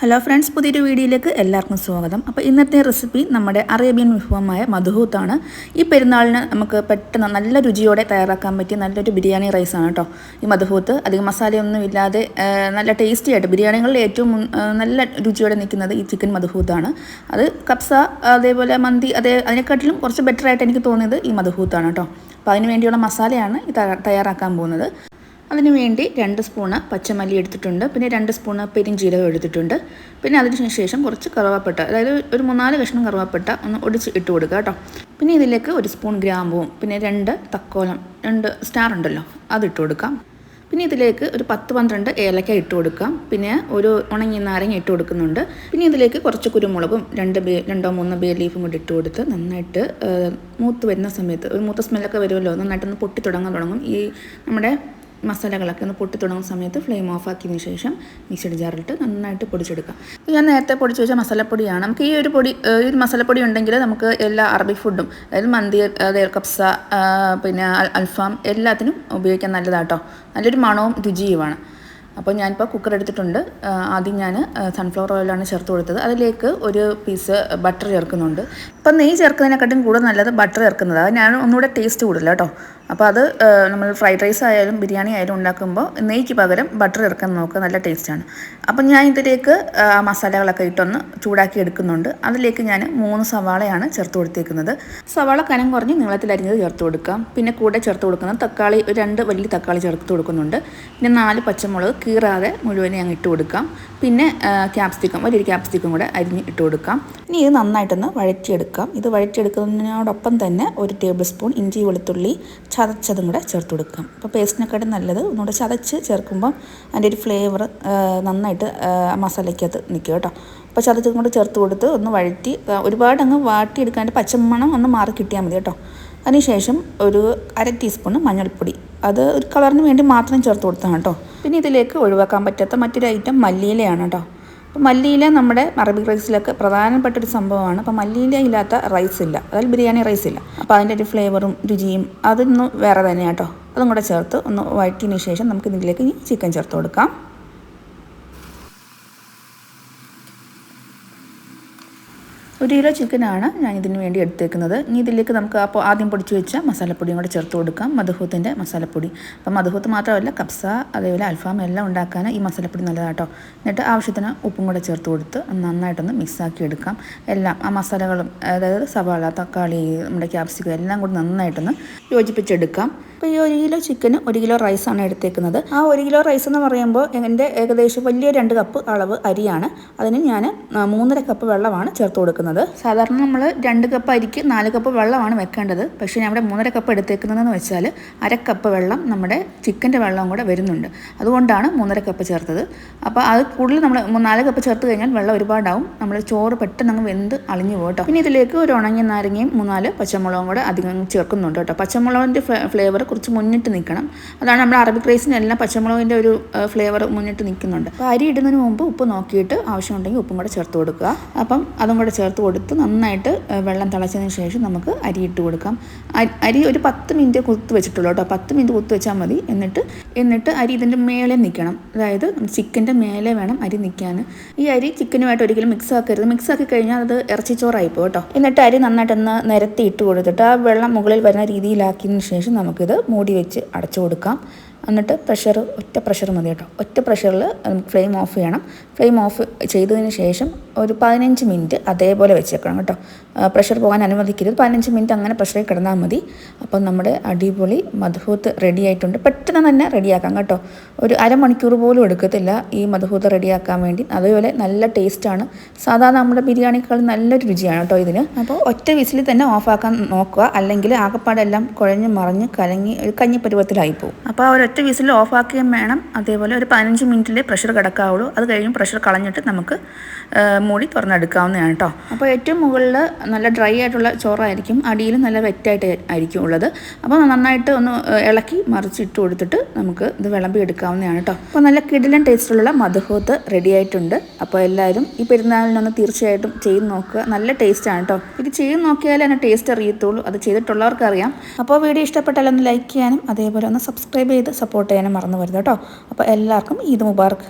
Hello friends, പുതിയൊരു വീഡിയോയിലേക്ക് എല്ലാവർക്കും സ്വാഗതം. അപ്പോൾ ഇന്നത്തെ റെസിപ്പി നമ്മുടെ അറേബ്യൻ വിഭവമായ മദ്ഹൂത്താണ്. ഈ പെരുന്നാളിന് നമുക്ക് പെട്ടെന്ന് നല്ല രുചിയോടെ തയ്യാറാക്കാൻ പറ്റിയ നല്ലൊരു ബിരിയാണി റൈസാണ് കേട്ടോ ഈ മദ്ഹൂത്ത്. അധികം മസാലയൊന്നും ഇല്ലാതെ നല്ല ടേസ്റ്റി ആയിട്ട് ബിരിയാണികളിൽ ഏറ്റവും നല്ല രുചിയോടെ നിൽക്കുന്നത് ഈ ചിക്കൻ മദ്ഹൂത്താണ്. അത് കബ്സ അതേപോലെ മന്തി അതിനെക്കാട്ടിലും കുറച്ച് ബെറ്റർ ആയിട്ട് എനിക്ക് തോന്നിയത് ഈ മദ്ഹൂത്താണ് കേട്ടോ. അപ്പോൾ അതിന് വേണ്ടിയുള്ള മസാലയാണ് തയ്യാറാക്കാൻ പോകുന്നത്. അതിനുവേണ്ടി 2 സ്പൂണ് പച്ചമല്ലി എടുത്തിട്ടുണ്ട്, പിന്നെ 2 സ്പൂണ് പെരിഞ്ചീരകം എടുത്തിട്ടുണ്ട്, പിന്നെ അതിന് ശേഷം കുറച്ച് കറുവാപ്പട്ട, അതായത് ഒരു 3-4 കഷ്ണം കറുവാപ്പട്ട ഒന്ന് ഒടിച്ച് ഇട്ട് കൊടുക്കുക കേട്ടോ. പിന്നെ ഇതിലേക്ക് 1 സ്പൂൺ ഗ്രാമ്പൂവും പിന്നെ 2 തക്കോലം 2 സ്റ്റാർ ഉണ്ടല്ലോ അതിട്ട് കൊടുക്കാം. പിന്നെ ഇതിലേക്ക് ഒരു 10-12 ഏലക്ക ഇട്ട് കൊടുക്കാം. പിന്നെ ഒരു ഉണങ്ങിയ നാരങ്ങ ഇട്ട് കൊടുക്കുന്നുണ്ട്. പിന്നെ ഇതിലേക്ക് കുറച്ച് കുരുമുളകും 2-3 ബേ ലീഫും കൂടി ഇട്ട് കൊടുത്ത് നന്നായിട്ട് മൂത്ത് വരുന്ന സമയത്ത് ഒരു മൂത്ത സ്മെല്ലൊക്കെ വരുമല്ലോ, നന്നായിട്ടൊന്ന് പൊട്ടി തുടങ്ങും. ഈ നമ്മുടെ മസാലകളൊക്കെ ഒന്ന് പൊട്ടി തുടങ്ങുന്ന സമയത്ത് ഫ്ലെയിം ഓഫ് ആക്കിയതിന് ശേഷം മിക്സിയുടെ ജാറിലിട്ട് നന്നായിട്ട് പൊടിച്ചെടുക്കാം. ഞാൻ നേരത്തെ പൊടിച്ച് വെച്ച മസാലപ്പൊടിയാണ്. നമുക്ക് ഈ ഒരു മസാലപ്പൊടി ഉണ്ടെങ്കിൽ നമുക്ക് എല്ലാ അറബിക് ഫുഡും, അതായത് മന്തി, കബ്സ, പിന്നെ അൽഫാം എല്ലാത്തിനും ഉപയോഗിക്കാൻ നല്ലതാട്ടോ. നല്ലൊരു മണവും രുചിയുമാണ്. അപ്പോൾ ഞാനിപ്പോൾ കുക്കർ എടുത്തിട്ടുണ്ട്. ആദ്യം ഞാൻ സൺഫ്ലവർ ഓയിലാണ് ചേർത്ത് കൊടുത്തത്. അതിലേക്ക് ഒരു പീസ് ബട്ടർ ചേർക്കുന്നുണ്ട്. ഇപ്പം നെയ്യ് ചേർക്കുന്നതിനെക്കാട്ടും കൂടുതൽ നല്ലത് ബട്ടർ ചേർക്കുന്നത്, അത് ഞാൻ ഒന്നുകൂടെ ടേസ്റ്റ് കൂടുതൽ കേട്ടോ. അപ്പോൾ അത് നമ്മൾ ഫ്രൈഡ് റൈസ് ആയാലും ബിരിയാണി ആയാലും ഉണ്ടാക്കുമ്പോൾ നെയ്യ്ക്ക് പകരം ബട്ടർ ചേർക്കാൻ നോക്കുക, നല്ല ടേസ്റ്റാണ്. അപ്പം ഞാൻ ഇതിലേക്ക് മസാലകളൊക്കെ ഇട്ടൊന്ന് ചൂടാക്കി എടുക്കുന്നുണ്ട്. അതിലേക്ക് ഞാൻ 3 സവാളയാണ് ചേർത്ത് കൊടുത്തേക്കുന്നത്. സവാള കനം കുറഞ്ഞ് നീളത്തിൽ അരിഞ്ഞത് ചേർത്ത് കൊടുക്കാം. പിന്നെ കൂടെ ചേർത്ത് കൊടുക്കുന്നത് തക്കാളി, 2 വലിയ തക്കാളി ചേർത്ത് കൊടുക്കുന്നുണ്ട്. പിന്നെ 4 പച്ചമുളക് കീറാതെ മുഴുവനെ അങ്ങ് ഇട്ട് കൊടുക്കാം. പിന്നെ വലിയൊരു ക്യാപ്സിക്കം കൂടെ അരിഞ്ഞ് ഇട്ട് കൊടുക്കാം. ഇനി ഇത് നന്നായിട്ടൊന്ന് വഴറ്റിയെടുക്കാം. ഇത് വഴറ്റിയെടുക്കുന്നതിനോടൊപ്പം തന്നെ 1 ടേബിൾ സ്പൂൺ ഇഞ്ചി വെളുത്തുള്ളി ചതച്ചതും കൂടെ ചേർത്ത് കൊടുക്കാം. അപ്പോൾ പേസ്റ്റിനെക്കാട്ടും നല്ലത് ഒന്നുകൂടെ ചതച്ച് ചേർക്കുമ്പോൾ അതിൻ്റെ ഒരു ഫ്ലേവർ നന്നായിട്ട് മസാലയ്ക്കകത്ത് നിൽക്കും കേട്ടോ. അപ്പോൾ ചതച്ചതും കൂടെ ചേർത്ത് കൊടുത്ത് ഒന്ന് വഴറ്റി ഒരുപാട് അങ്ങ് വാട്ടിയെടുക്കാണ്ട് പച്ചമണം ഒന്ന് മാറി കിട്ടിയാൽ മതി കേട്ടോ. അതിനുശേഷം ഒരു 1/2 ടീസ്പൂൺ മഞ്ഞൾപ്പൊടി, അത് ഒരു കളറിന് വേണ്ടി മാത്രം ചേർത്ത് കൊടുത്താണ് കേട്ടോ. പിന്നെ ഇതിലേക്ക് ഒഴിവാക്കാൻ പറ്റാത്ത മറ്റൊരു ഐറ്റം മല്ലിയിലയാണ് കേട്ടോ. അപ്പോൾ മല്ലിയില നമ്മുടെ അറബിക് റൈസിലൊക്കെ പ്രധാനപ്പെട്ടൊരു സംഭവമാണ്. അപ്പോൾ മല്ലിയില ഇല്ലാത്ത റൈസ് ഇല്ല, അതായത് ബിരിയാണി റൈസ് ഇല്ല. അപ്പോൾ അതിൻ്റെ ഒരു ഫ്ലേവറും രുചിയും അതൊന്നും വേറെ തന്നെയാണ് കേട്ടോ. അതും കൂടെ ചേർത്ത് ഒന്ന് വഴറ്റിയതിന് ശേഷം നമുക്ക് ഇതിലേക്ക് ചിക്കൻ ചേർത്ത് കൊടുക്കാം. 1 കിലോ ചിക്കനാണ് ഞാൻ ഇതിന് വേണ്ടി എടുത്തേക്കുന്നത്. ഇനി ഇതിലേക്ക് നമുക്ക് അപ്പോൾ ആദ്യം പൊടിച്ച് വെച്ച മസാലപ്പൊടിയും കൂടെ ചേർത്ത് കൊടുക്കാം, മദ്ഹൂത്തിൻ്റെ മസാലപ്പൊടി. അപ്പം മദ്ഹൂത്ത് മാത്രമല്ല, കബ്സ അതേപോലെ അൽഫാം എല്ലാം ഉണ്ടാക്കാൻ ഈ മസാലപ്പൊടി നല്ലതാട്ടോ. എന്നിട്ട് ആവശ്യത്തിന് ഉപ്പും കൂടെ ചേർത്ത് കൊടുത്ത് നന്നായിട്ടൊന്ന് മിക്സാക്കി എടുക്കാം. എല്ലാം ആ മസാലകളും, അതായത് സവാള, തക്കാളി, നമ്മുടെ ക്യാപ്സിക്കം എല്ലാം കൂടി നന്നായിട്ടൊന്ന് യോജിപ്പിച്ചെടുക്കാം. അപ്പോൾ ഈ 1 കിലോ ചിക്കന് 1 കിലോ റൈസാണ് എടുത്തേക്കുന്നത്. ആ 1 കിലോ റൈസ് എന്ന് പറയുമ്പോൾ എൻ്റെ ഏകദേശം വലിയ 2 കപ്പ് അളവ് അരിയാണ്. അതിന് ഞാൻ 3.5 കപ്പ് വെള്ളമാണ് ചേർത്ത് കൊടുക്കുന്നത്. സാധാരണ നമ്മൾ 2 കപ്പ് അരിക്ക് 4 കപ്പ് വെള്ളമാണ് വെക്കേണ്ടത്. പക്ഷേ ഞാൻ ഇവിടെ 3.5 കപ്പ് എടുത്തേക്കുന്നതെന്ന് വെച്ചാൽ 1/2 കപ്പ് വെള്ളം നമ്മുടെ ചിക്കൻ്റെ വെള്ളം കൂടെ വരുന്നുണ്ട്. അതുകൊണ്ടാണ് 3.5 കപ്പ് ചേർത്തത്. അപ്പോൾ അത് കൂടുതൽ നമ്മൾ 4 കപ്പ് ചേർത്ത് കഴിഞ്ഞാൽ വെള്ളം ഒരുപാടാവും, നമ്മൾ ചോറ് പെട്ടെന്ന് അങ്ങ് വെന്ത് അളിഞ്ഞു പോകും കേട്ടോ. പിന്നെ ഇതിലേക്ക് ഒരു ഉണങ്ങിയ നാരങ്ങയും 3-4 പച്ചമുളകും കൂടെ അധികം ചേർക്കുന്നുണ്ട് കേട്ടോ. പച്ചമുളകിൻ്റെ ഫ്ലേവർ കുറച്ച് മുന്നിട്ട് നിൽക്കണം. അതാണ് നമ്മുടെ അറബിക് റൈസിനെല്ലാം പച്ചമുളകിൻ്റെ ഒരു ഫ്ലേവർ മുന്നിട്ട് നിൽക്കുന്നുണ്ട്. അപ്പോൾ അരി ഇടുന്നതിന് മുമ്പ് ഉപ്പ് നോക്കിയിട്ട് ആവശ്യമുണ്ടെങ്കിൽ ഉപ്പും കൂടെ ചേർത്ത് കൊടുക്കുക. അപ്പം അതും കൂടെ ചേർത്ത് കൊടുത്ത് നന്നായിട്ട് വെള്ളം തിളച്ചതിന് ശേഷം നമുക്ക് അരി ഇട്ട് കൊടുക്കാം. അരി ഒരു 10 മിനിറ്റ് കുത്ത് വെച്ചിട്ടുള്ളൂ കേട്ടോ. 10 മിനിറ്റ് കുത്ത് വെച്ചാൽ മതി. എന്നിട്ട് അരി ഇതിൻ്റെ മേലെ നിൽക്കണം, അതായത് ചിക്കൻ്റെ മേലെ വേണം അരി നിൽക്കാൻ. ഈ അരി ചിക്കനുമായിട്ട് ഒരിക്കലും മിക്സ് ആക്കരുത്. മിക്സ് ആക്കി കഴിഞ്ഞാൽ അത് ഇറച്ചിച്ചോറായിപ്പോൾ കേട്ടോ. എന്നിട്ട് അരി നന്നായിട്ടൊന്ന് നിരത്തി ഇട്ട് കൊടുത്തിട്ട് ആ വെള്ളം മുകളിൽ വരുന്ന രീതിയിലാക്കിയതിന് ശേഷം നമുക്കിത് മൂടി വെച്ച് അടച്ചു കൊടുക്കാം. എന്നിട്ട് ഒറ്റ പ്രഷർ മതി കേട്ടോ. ഒറ്റ പ്രഷറിൽ ഫ്ലെയിം ഓഫ് ചെയ്യണം. ഫ്ലെയിം ഓഫ് ചെയ്തതിന് ശേഷം ഒരു 15 മിനിറ്റ് അതേപോലെ വെച്ചേക്കണം കേട്ടോ. പ്രഷർ പോകാൻ അനുവദിക്കരുത്. 15 മിനിറ്റ് അങ്ങനെ പ്രഷറിൽ കിടന്നാൽ മതി. അപ്പം നമ്മുടെ അടിപൊളി മദ്ഹൂത്ത് റെഡി ആയിട്ടുണ്ട്. പെട്ടെന്ന് തന്നെ റെഡിയാക്കാം കേട്ടോ. ഒരു അരമണിക്കൂർ പോലും എടുക്കത്തില്ല ഈ മദ്ഹൂത്ത് റെഡിയാക്കാൻ വേണ്ടി. അതുപോലെ നല്ല ടേസ്റ്റാണ്. സാധാരണ നമ്മുടെ ബിരിയാണിക്കാൾ നല്ലൊരു രുചിയാണ് കേട്ടോ ഇതിന്. അപ്പോൾ ഒറ്റ വിസിലിൽ തന്നെ ഓഫാക്കാൻ നോക്കുക, അല്ലെങ്കിൽ ആകപ്പാടെല്ലാം കുഴഞ്ഞ് മറിഞ്ഞ് കലങ്ങി ഒരു കഞ്ഞി പരുവത്തിലായി പോകും. അപ്പോൾ ആ ഒരൊറ്റ വിസിൽ ഓഫാക്കുകയും വേണം. അതേപോലെ ഒരു 15 മിനിറ്റിൽ പ്രഷർ കിടക്കാവുള്ളൂ. അത് കഴിഞ്ഞ് പ്രഷർ കളഞ്ഞിട്ട് നമുക്ക് മൂടി തുറന്നെടുക്കാവുന്നതാണ് കേട്ടോ. അപ്പോൾ ഏറ്റവും മുകളിൽ നല്ല ഡ്രൈ ആയിട്ടുള്ള ചോറായിരിക്കും, അടിയിൽ നല്ല വെറ്റായിട്ട് ആയിരിക്കും ഉള്ളത്. അപ്പോൾ നന്നായിട്ട് ഒന്ന് ഇളക്കി മറിച്ചിട്ട് കൊടുത്തിട്ട് നമുക്ക് ഇത് വിളമ്പി എടുക്കാവുന്നതാണ് കേട്ടോ. അപ്പോൾ നല്ല കിടിലൻ ടേസ്റ്റിലുള്ള മദ്ഹൂത്ത് റെഡി ആയിട്ടുണ്ട്. അപ്പോൾ എല്ലാവരും ഈ പെരുന്നാളിനൊന്ന് തീർച്ചയായിട്ടും ചെയ്ത് നോക്കുക. നല്ല ടേസ്റ്റാണ് കേട്ടോ. ഇത് ചെയ്ത് നോക്കിയാലേ അതിന് ടേസ്റ്റ് അറിയത്തുള്ളൂ, അത് ചെയ്തിട്ടുള്ളവർക്ക് അറിയാം. അപ്പോൾ വീഡിയോ ഇഷ്ടപ്പെട്ടാൽ ഒന്ന് ലൈക്ക് ചെയ്യാനും അതേപോലെ ഒന്ന് സബ്സ്ക്രൈബ് ചെയ്ത് സപ്പോർട്ട് ചെയ്യാനും മറന്നു വരുത് കേട്ടോ. അപ്പോൾ എല്ലാവർക്കും ഈദ് മുബാറക്ക്.